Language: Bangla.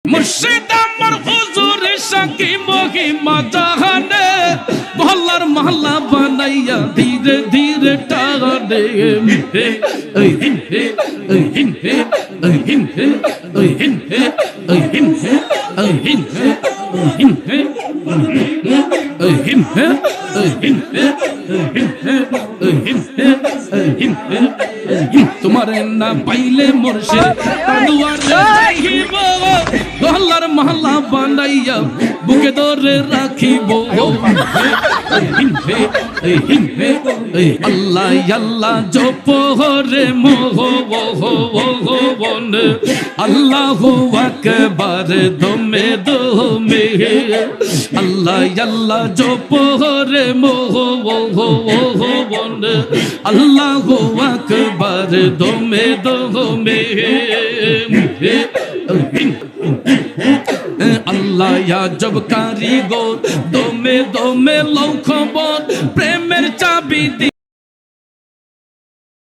মুর্শিদ আমার হুজুর সাকি মহিমা জাহানে মহল্লার মহল্লা বানাইয়া ধীরে ধীরে টানে হে ওই হিন হে ওই হিন হে ওই হিন হে ওই হিন হে ওই হিন হে ওই হিন হে ওই হিন হে ওই হিন হে ওই হিন হে ওই হিন হে ওই হিন হে ওই হিন হে তোমারে না পাইলে মুর্শিদ দুয়ারে যাইব মহল্লার মহল্লা বানাইয়া বুকে ধরে রাখিব আল্লাহ আল্লাহ জপ রে মোহ আল্লাহু আকবার দমে দমে আল্লাহ আল্লাহ জপ রে মোহ আল্লাহু আকবার দমে দমে আল্লাহ আজব কারিগর দমে দমে লৌখ প্রেমের চাবি